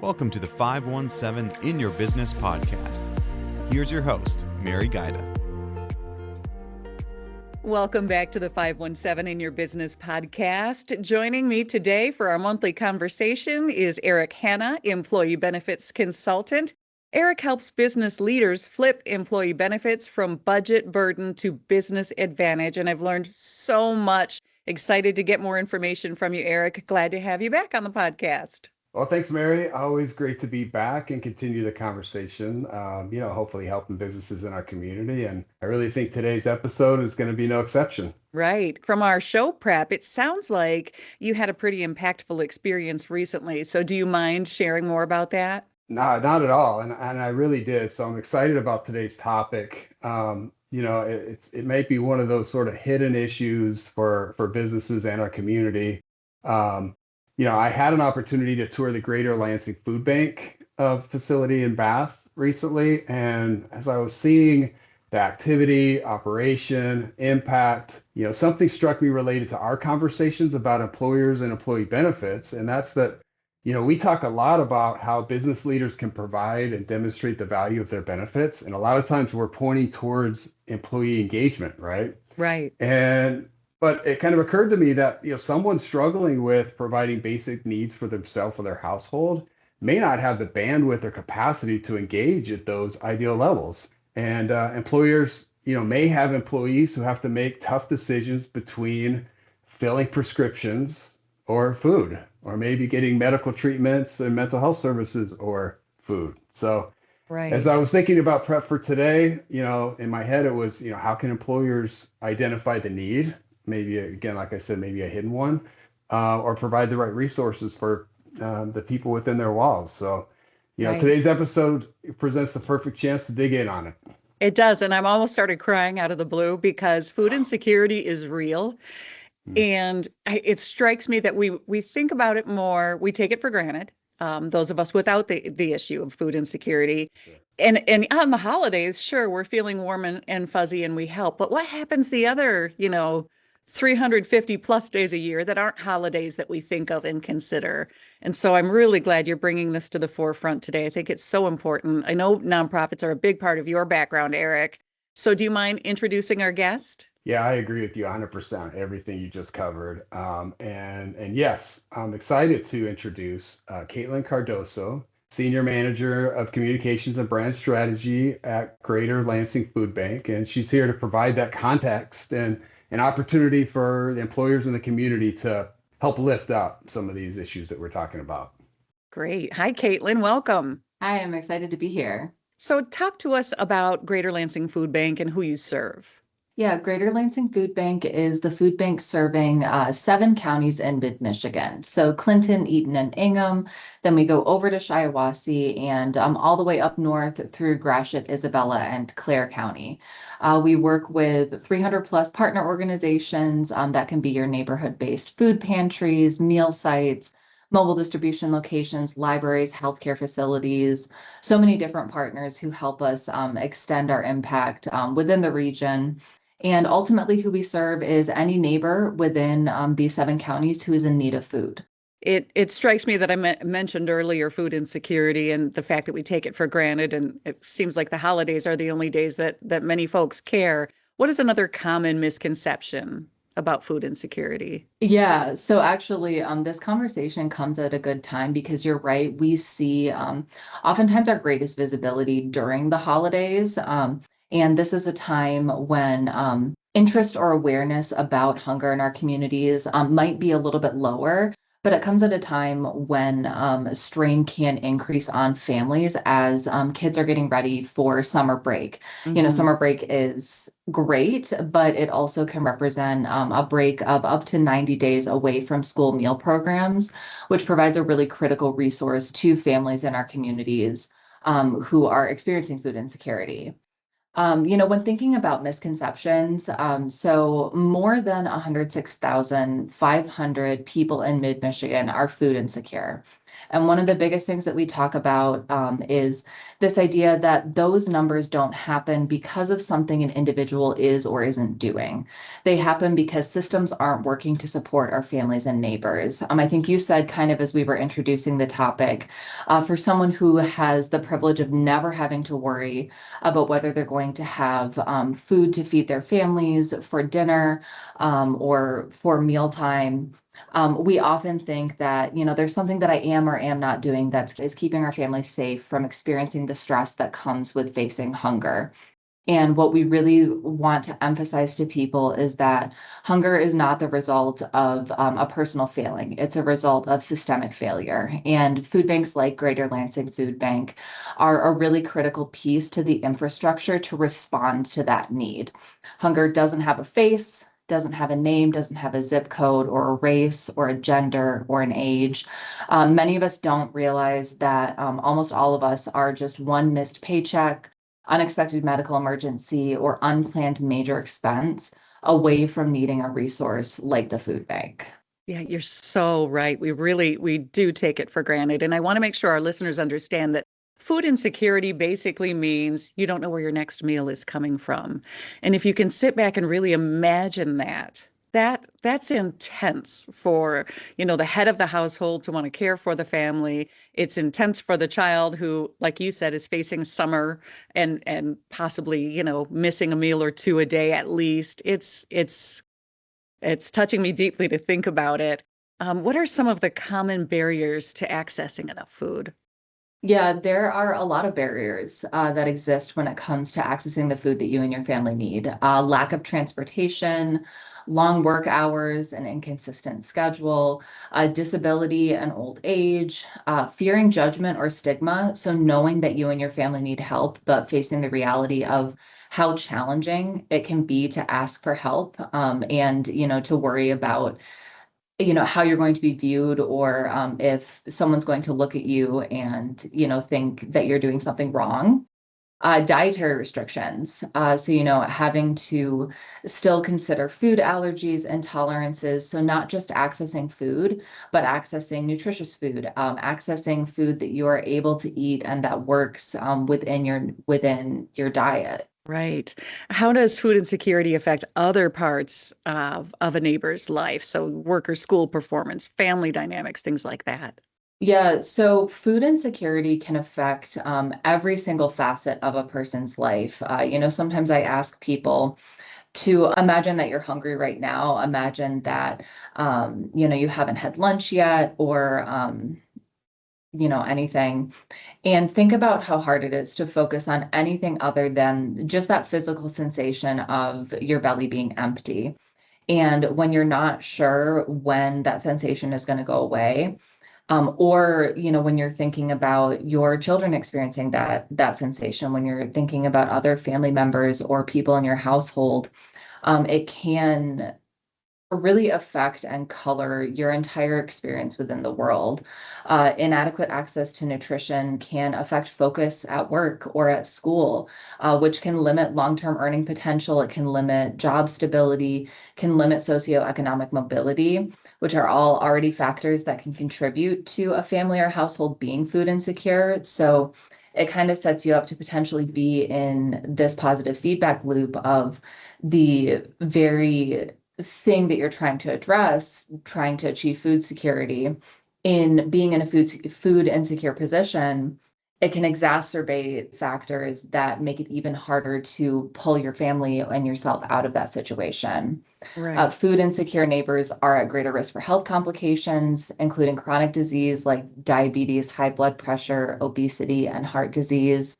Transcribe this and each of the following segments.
Welcome to the 517 In Your Business podcast. Here's your host, Mary Guida. Welcome back to the 517 In Your Business podcast. Joining me today for our monthly conversation is Eric Hanna, Employee Benefits Consultant. Eric helps business leaders flip employee benefits from budget burden to business advantage, and I've learned so much. Excited to get more information from you, Eric. Glad to have you back on the podcast. Well, thanks, Mary. Always great to be back and continue the conversation, hopefully helping businesses in our community. And I really think today's episode is going to be no exception. Right. From our show prep, it sounds like you had a pretty impactful experience recently. So do you mind sharing more about that? No, not at all. And I really did. So I'm excited about today's topic. It might be one of those sort of hidden issues for businesses and our community. I had an opportunity to tour the Greater Lansing Food Bank facility in Bath recently. And as I was seeing the activity, operation, impact, something struck me related to our conversations about employers and employee benefits. And that's that, we talk a lot about how business leaders can provide and demonstrate the value of their benefits. And a lot of times we're pointing towards employee engagement, right? Right. But it kind of occurred to me that, someone struggling with providing basic needs for themselves or their household may not have the bandwidth or capacity to engage at those ideal levels. And employers, may have employees who have to make tough decisions between filling prescriptions or food, or maybe getting medical treatments and mental health services or food. So right. As I was thinking about prep for today, in my head, it was, how can employers identify the need? Maybe, again, like I said, maybe a hidden one, or provide the right resources for the people within their walls. So, Right. Today's episode presents the perfect chance to dig in on it. It does. And I'm almost started crying out of the blue because food insecurity is real. And it strikes me that we think about it more, we take it for granted, those of us without the issue of food insecurity. Sure. And on the holidays, sure, we're feeling warm and fuzzy and we help. But what happens the other, 350 plus days a year that aren't holidays that we think of and consider? And so I'm really glad you're bringing this to the forefront today. I think it's so important. I know nonprofits are a big part of your background, Eric. So do you mind introducing our guest? Yeah, I agree with you 100%, everything you just covered. And yes, I'm excited to introduce Caitlin Cardoso, Senior Manager of Communications and Brand Strategy at Greater Lansing Food Bank. And she's here to provide that context and an opportunity for the employers in the community to help lift up some of these issues that we're talking about. Great. Hi, Caitlin. Welcome. I am excited to be here. So talk to us about Greater Lansing Food Bank and who you serve. Yeah, Greater Lansing Food Bank is the food bank serving 7 counties in mid-Michigan. So Clinton, Eaton, and Ingham. Then we go over to Shiawassee and all the way up north through Gratiot, Isabella, and Clare County. We work with 300 plus partner organizations that can be your neighborhood-based food pantries, meal sites, mobile distribution locations, libraries, healthcare facilities, so many different partners who help us extend our impact within the region. And ultimately, who we serve is any neighbor within these 7 counties who is in need of food. It strikes me that I mentioned earlier food insecurity and the fact that we take it for granted. And it seems like the holidays are the only days that many folks care. What is another common misconception about food insecurity? Yeah, so actually, this conversation comes at a good time because you're right. We see oftentimes our greatest visibility during the holidays. And this is a time when interest or awareness about hunger in our communities might be a little bit lower, but it comes at a time when strain can increase on families as kids are getting ready for summer break. Mm-hmm. Summer break is great, but it also can represent a break of up to 90 days away from school meal programs, which provides a really critical resource to families in our communities who are experiencing food insecurity. When thinking about misconceptions, so more than 106,500 people in mid-Michigan are food insecure. And one of the biggest things that we talk about is this idea that those numbers don't happen because of something an individual is or isn't doing. They happen because systems aren't working to support our families and neighbors. I think you said, kind of as we were introducing the topic, for someone who has the privilege of never having to worry about whether they're going to have food to feed their families for dinner or for mealtime. We often think that, there's something that I am or am not doing that is keeping our family safe from experiencing the stress that comes with facing hunger. And what we really want to emphasize to people is that hunger is not the result of a personal failing. It's a result of systemic failure. And food banks like Greater Lansing Food Bank are a really critical piece to the infrastructure to respond to that need. Hunger doesn't have a face, doesn't have a name, doesn't have a zip code or a race or a gender or an age. Many of us don't realize that almost all of us are just one missed paycheck, unexpected medical emergency, or unplanned major expense away from needing a resource like the food bank. Yeah, you're so right. We do take it for granted. And I want to make sure our listeners understand that food insecurity basically means you don't know where your next meal is coming from. And if you can sit back and really imagine that's intense for, the head of the household to want to care for the family. It's intense for the child who, like you said, is facing summer and possibly, missing a meal or two a day at least. It's touching me deeply to think about it. What are some of the common barriers to accessing enough food? Yeah, there are a lot of barriers that exist when it comes to accessing the food that you and your family need. Lack of transportation, long work hours, an inconsistent schedule, disability and old age, fearing judgment or stigma. So knowing that you and your family need help, but facing the reality of how challenging it can be to ask for help and, to worry about how you're going to be viewed, or if someone's going to look at you and, think that you're doing something wrong. Dietary restrictions. So, having to still consider food allergies and tolerances. So not just accessing food, but accessing nutritious food, accessing food that you are able to eat and that works within your diet. Right. How does food insecurity affect other parts of a neighbor's life? So work or school performance, family dynamics, things like that. Yeah, so food insecurity can affect every single facet of a person's life. Sometimes I ask people to imagine that you're hungry right now. Imagine that, you haven't had lunch yet, or, anything. And think about how hard it is to focus on anything other than just that physical sensation of your belly being empty. And when you're not sure when that sensation is going to go away, or when you're thinking about your children experiencing that sensation, when you're thinking about other family members or people in your household, it can really affect and color your entire experience within the world. Inadequate access to nutrition can affect focus at work or at school, which can limit long-term earning potential. It can limit job stability, can limit socioeconomic mobility, which are all already factors that can contribute to a family or household being food insecure. So it kind of sets you up to potentially be in this positive feedback loop of the very thing that you're trying to address, trying to achieve food security. In being in a food insecure position, it can exacerbate factors that make it even harder to pull your family and yourself out of that situation. Right. Food insecure neighbors are at greater risk for health complications, including chronic disease like diabetes, high blood pressure, obesity, and heart disease.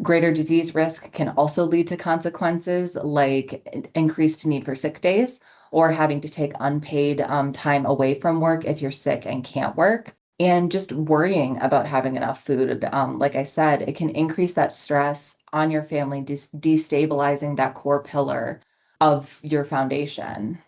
Greater disease risk can also lead to consequences like increased need for sick days, or having to take unpaid time away from work if you're sick and can't work. And just worrying about having enough food. Like I said, it can increase that stress on your family, destabilizing that core pillar of your foundation.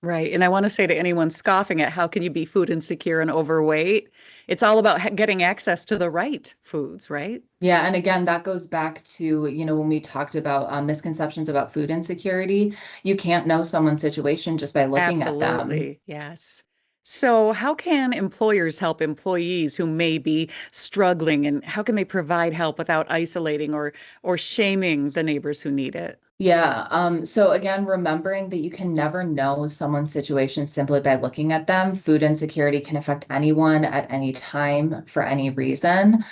Right. And I want to say to anyone scoffing at how can you be food insecure and overweight? It's all about getting access to the right foods, right? Yeah, and again, that goes back to, when we talked about misconceptions about food insecurity, you can't know someone's situation just by looking at them. Absolutely. Yes. So, how can employers help employees who may be struggling, and how can they provide help without isolating or shaming the neighbors who need it? Yeah. So again, remembering that you can never know someone's situation simply by looking at them. Food insecurity can affect anyone at any time for any reason.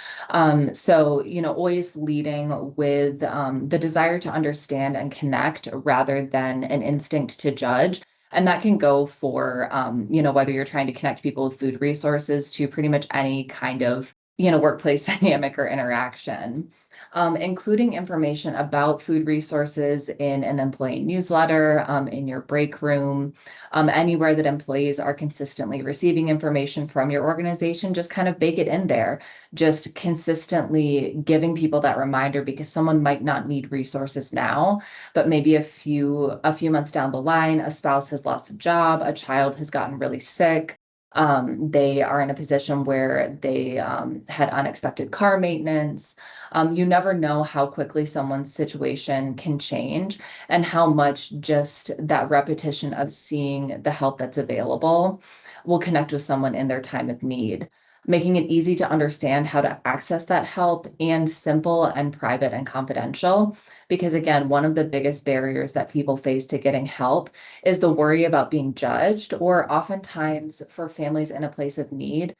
So, always leading with the desire to understand and connect rather than an instinct to judge. And that can go for, whether you're trying to connect people with food resources to pretty much any kind of, workplace dynamic or interaction. Including information about food resources in an employee newsletter, in your break room, anywhere that employees are consistently receiving information from your organization, just kind of bake it in there. Just consistently giving people that reminder because someone might not need resources now, but maybe a few months down the line, a spouse has lost a job, a child has gotten really sick. They are in a position where they had unexpected car maintenance. You never know how quickly someone's situation can change and how much just that repetition of seeing the help that's available will connect with someone in their time of need, making it easy to understand how to access that help and simple and private and confidential. Because again, one of the biggest barriers that people face to getting help is the worry about being judged, or oftentimes for families in a place of need,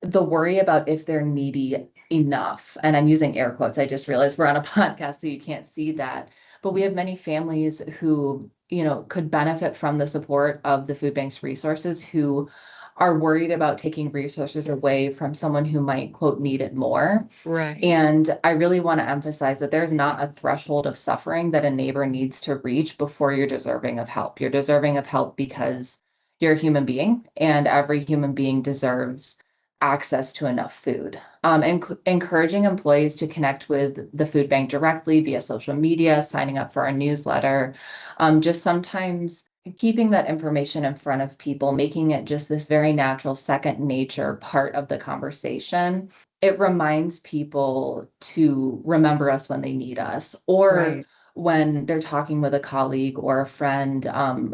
the worry about if they're needy enough. And I'm using air quotes. I just realized we're on a podcast, so you can't see that. But we have many families who, could benefit from the support of the food bank's resources who are worried about taking resources away from someone who might, quote, need it more. Right. And I really want to emphasize that there's not a threshold of suffering that a neighbor needs to reach before you're deserving of help. You're deserving of help because you're a human being, and every human being deserves access to enough food. And encouraging employees to connect with the food bank directly via social media, signing up for our newsletter, just sometimes keeping that information in front of people, making it just this very natural second nature part of the conversation. It reminds people to remember us when they need us, or Right. when they're talking with a colleague or a friend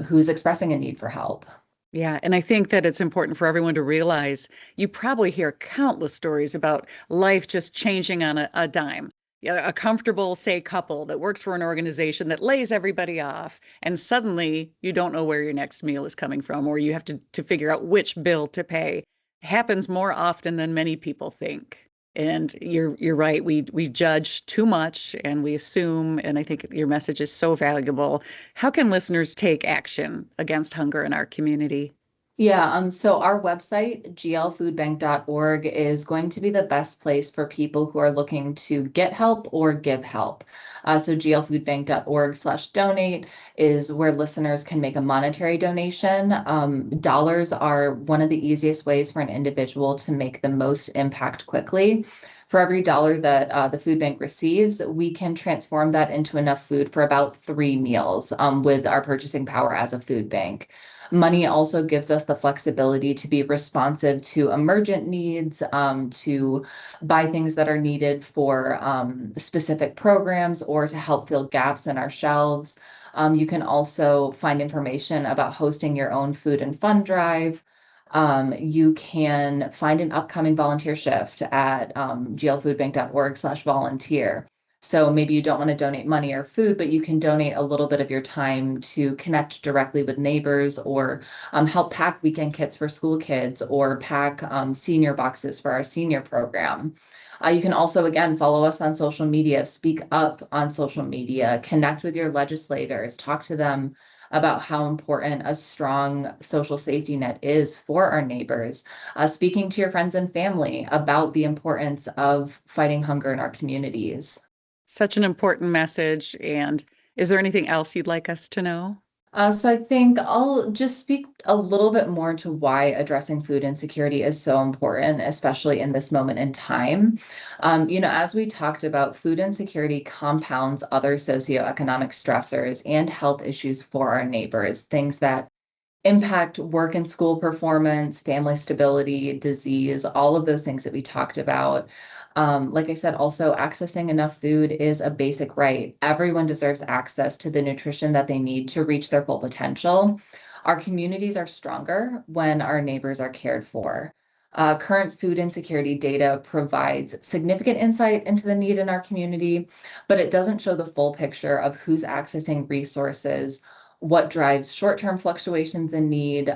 who's expressing a need for help. Yeah, and I think that it's important for everyone to realize you probably hear countless stories about life just changing on a dime. Yeah, a comfortable, say, couple that works for an organization that lays everybody off, and suddenly you don't know where your next meal is coming from, or you have to figure out which bill to pay. Happens more often than many people think. And you're right. We judge too much and we assume, and I think your message is so valuable. How can listeners take action against hunger in our community? Yeah, so our website, glfoodbank.org, is going to be the best place for people who are looking to get help or give help. So glfoodbank.org/donate is where listeners can make a monetary donation. Dollars are one of the easiest ways for an individual to make the most impact quickly. For every dollar that the food bank receives, we can transform that into enough food for about 3 meals with our purchasing power as a food bank. Money also gives us the flexibility to be responsive to emergent needs, to buy things that are needed for specific programs or to help fill gaps in our shelves. You can also find information about hosting your own food and fun drive. You can find an upcoming volunteer shift at glfoodbank.org/volunteer. So maybe you don't want to donate money or food, but you can donate a little bit of your time to connect directly with neighbors, or help pack weekend kits for school kids, or pack senior boxes for our senior program. You can also, again, follow us on social media, speak up on social media, connect with your legislators, talk to them about how important a strong social safety net is for our neighbors, speaking to your friends and family about the importance of fighting hunger in our communities. Such an important message. And is there anything else you'd like us to know? So I think I'll just speak a little bit more to why addressing food insecurity is so important, especially in this moment in time. As we talked about, food insecurity compounds other socioeconomic stressors and health issues for our neighbors, things that impact work and school performance, family stability, disease, all of those things that we talked about. Like I said, also accessing enough food is a basic right. Everyone deserves access to the nutrition that they need to reach their full potential. Our communities are stronger when our neighbors are cared for. Current food insecurity data provides significant insight into the need in our community, but it doesn't show the full picture of who's accessing resources, what drives short-term fluctuations in need,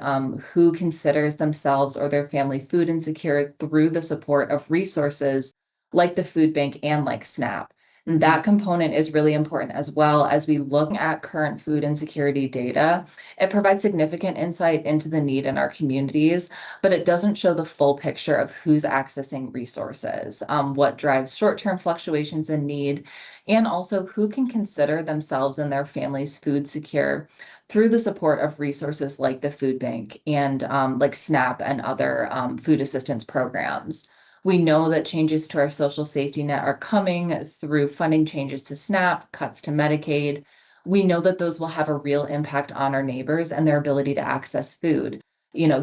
who considers themselves or their family food insecure through the support of resources like the food bank and like SNAP. And that component is really important as well as we look at current food insecurity data. It provides significant insight into the need in our communities, but it doesn't show the full picture of who's accessing resources, what drives short-term fluctuations in need, and also who can consider themselves and their families food secure through the support of resources like the food bank and like SNAP and other food assistance programs. We know that changes to our social safety net are coming through funding changes to SNAP, cuts to Medicaid. We know that those will have a real impact on our neighbors and their ability to access food.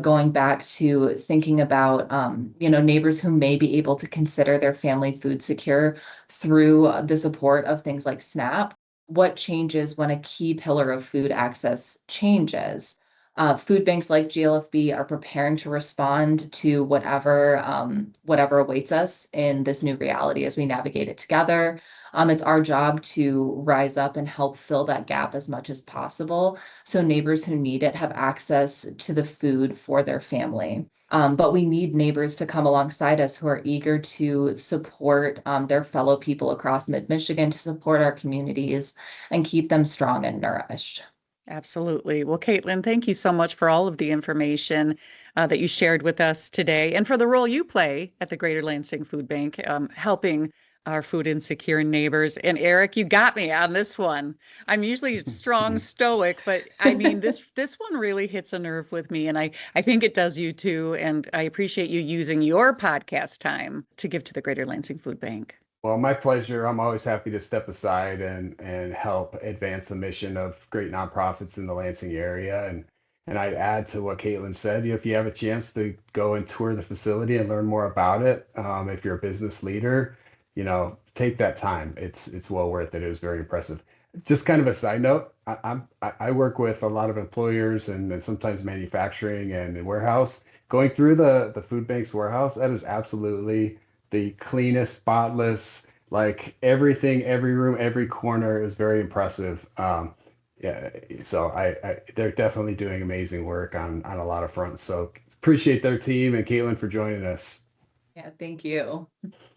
Going back to thinking about, neighbors who may be able to consider their family food secure through the support of things like SNAP. What changes when a key pillar of food access changes? Food banks like GLFB are preparing to respond to whatever awaits us in this new reality as we navigate it together. It's our job to rise up and help fill that gap as much as possible so neighbors who need it have access to the food for their family. But we need neighbors to come alongside us who are eager to support their fellow people across Mid-Michigan, to support our communities and keep them strong and nourished. Absolutely. Well, Caitlin, thank you so much for all of the information that you shared with us today and for the role you play at the Greater Lansing Food Bank, helping our food insecure neighbors. And Eric, you got me on this one. I'm usually strong stoic, but I mean, this one really hits a nerve with me. And I think it does you too. And I appreciate you using your podcast time to give to the Greater Lansing Food Bank. Well, my pleasure. I'm always happy to step aside and help advance the mission of great nonprofits in the Lansing area. And I'd add to what Caitlin said, if you have a chance to go and tour the facility and learn more about it, if you're a business leader, take that time. It's well worth it. It was very impressive. Just kind of a side note, I work with a lot of employers and sometimes manufacturing and warehouse. Going through the food bank's warehouse, that is absolutely the cleanest, spotless, like everything, every room, every corner is very impressive. Yeah, so they're definitely doing amazing work on a lot of fronts. So appreciate their team and Caitlin for joining us. Yeah, thank you.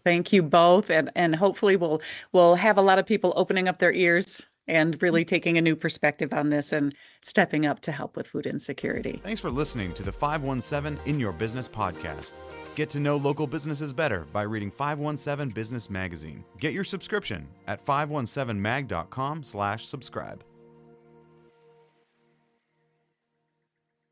Thank you both. And hopefully we'll have a lot of people opening up their ears and really taking a new perspective on this and stepping up to help with food insecurity. Thanks for listening to the 517 In Your Business podcast. Get to know local businesses better by reading 517 Business Magazine. Get your subscription at 517mag.com/subscribe.